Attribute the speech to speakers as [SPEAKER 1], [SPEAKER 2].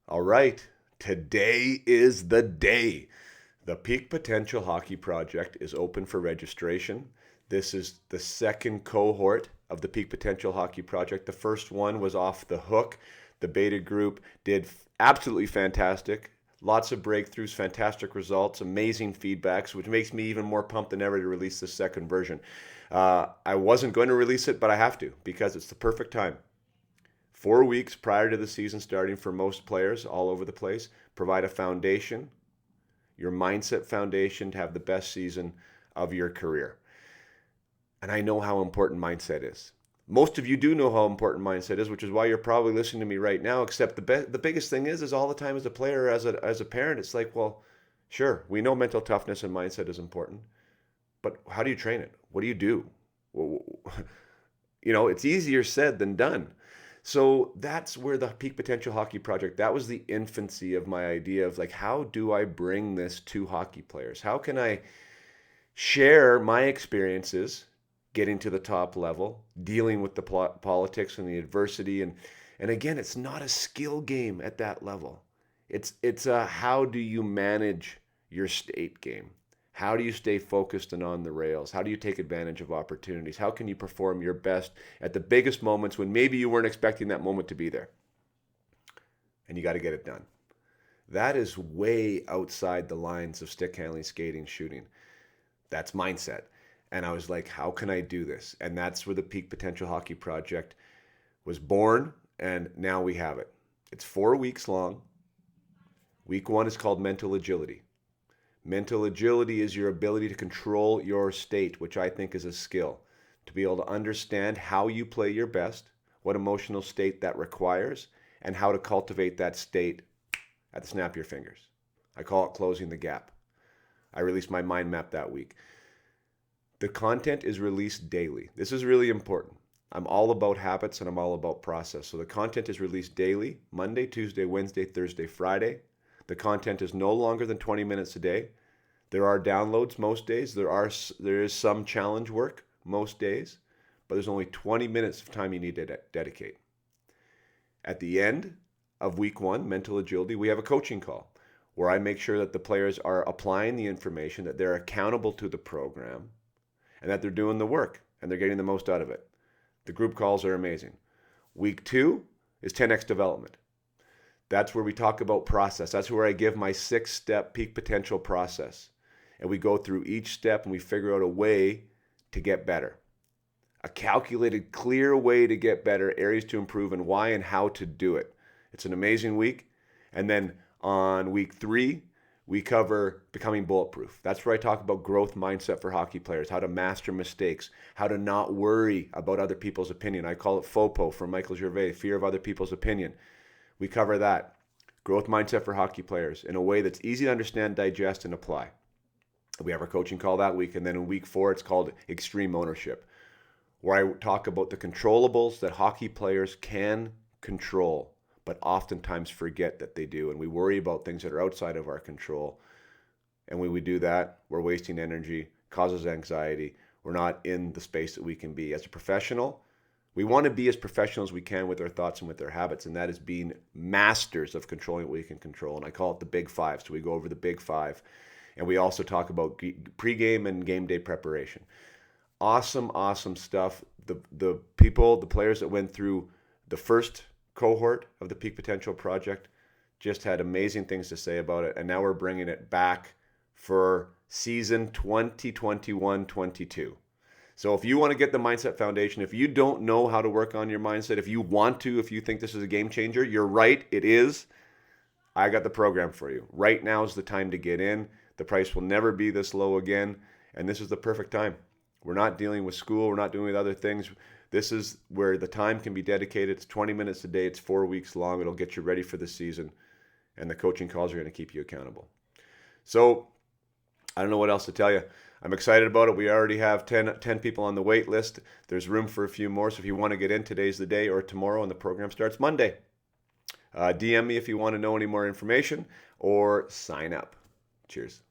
[SPEAKER 1] All right, today is the day. The Peak Potential Hockey Project is open for registration. This is the second cohort of the Peak Potential Hockey Project. The first one was off the hook. The beta group did absolutely fantastic. Lots of breakthroughs, fantastic results, amazing feedbacks, which makes me even more pumped than ever to release this second version. I wasn't going to release it, but I have to because it's the perfect time. 4 weeks prior to the season starting for most players all over the place, provide a foundation, your mindset foundation to have the best season of your career. And I know how important mindset is. Most of you do know how important mindset is, which is why you're probably listening to me right now. Except the biggest thing is all the time as a player, as a parent, it's like, well, sure, we know mental toughness and mindset is important, but how do you train it? What do you do? Well, it's easier said than done. So that's where the Peak Potential Hockey Project, that was the infancy of my idea of like, how do I bring this to hockey players? How can I share my experiences getting to the top level, dealing with the politics and the adversity? And again, it's not a skill game at that level. It's a how do you manage your state game? How do you stay focused and on the rails? How do you take advantage of opportunities? How can you perform your best at the biggest moments when maybe you weren't expecting that moment to be there? And you got to get it done. That is way outside the lines of stick handling, skating, shooting. That's mindset. And I was like, how can I do this? And that's where the Peak Potential Hockey Project was born, and now we have it. It's 4 weeks long. Week 1 is called Mental Agility. Mental agility is your ability to control your state, which I think is a skill. To be able to understand how you play your best, what emotional state that requires, and how to cultivate that state at the snap of your fingers. I call it closing the gap. I released my mind map that week. The content is released daily. This is really important. I'm all about habits and I'm all about process. So the content is released daily, Monday, Tuesday, Wednesday, Thursday, Friday. The content is no longer than 20 minutes a day. There are downloads most days. There is some challenge work most days, but there's only 20 minutes of time you need to dedicate. At the end of week 1, mental agility, we have a coaching call where I make sure that the players are applying the information, that they're accountable to the program, and that they're doing the work and they're getting the most out of it. The group calls are amazing. Week 2 is 10x development. That's where we talk about process. That's where I give my 6-step peak potential process. And we go through each step and we figure out a way to get better. A calculated, clear way to get better, areas to improve, and why and how to do it. It's an amazing week. And then on week 3, we cover becoming bulletproof. That's where I talk about growth mindset for hockey players, how to master mistakes, how to not worry about other people's opinion. I call it FOPO from Michael Gervais, fear of other people's opinion. We cover that. Growth mindset for hockey players in a way that's easy to understand, digest, and apply. We have our coaching call that week. And then in week 4, it's called Extreme Ownership, where I talk about the controllables that hockey players can control, but oftentimes forget that they do. And we worry about things that are outside of our control. And when we do that, we're wasting energy, causes anxiety. We're not in the space that we can be. As a professional, we want to be as professional as we can with our thoughts and with our habits, and that is being masters of controlling what we can control. And I call it the Big 5. So we go over the Big 5, and we also talk about pregame and game day preparation. Awesome, awesome stuff. The players that went through the first cohort of the Peak Potential Project just had amazing things to say about it, and now we're bringing it back for season 2021-22. So if you want to get the Mindset Foundation, if you don't know how to work on your mindset, if you want to, if you think this is a game changer, you're right, it is. I got the program for you. Right now is the time to get in. The price will never be this low again, and this is the perfect time. We're not dealing with school. We're not dealing with other things. This is where the time can be dedicated. It's 20 minutes a day. It's 4 weeks long. It'll get you ready for the season, and the coaching calls are going to keep you accountable. So I don't know what else to tell you. I'm excited about it. We already have 10 people on the wait list. There's room for a few more. So if you want to get in, today's the day, or tomorrow, and the program starts Monday. DM me if you want to know any more information or sign up. Cheers.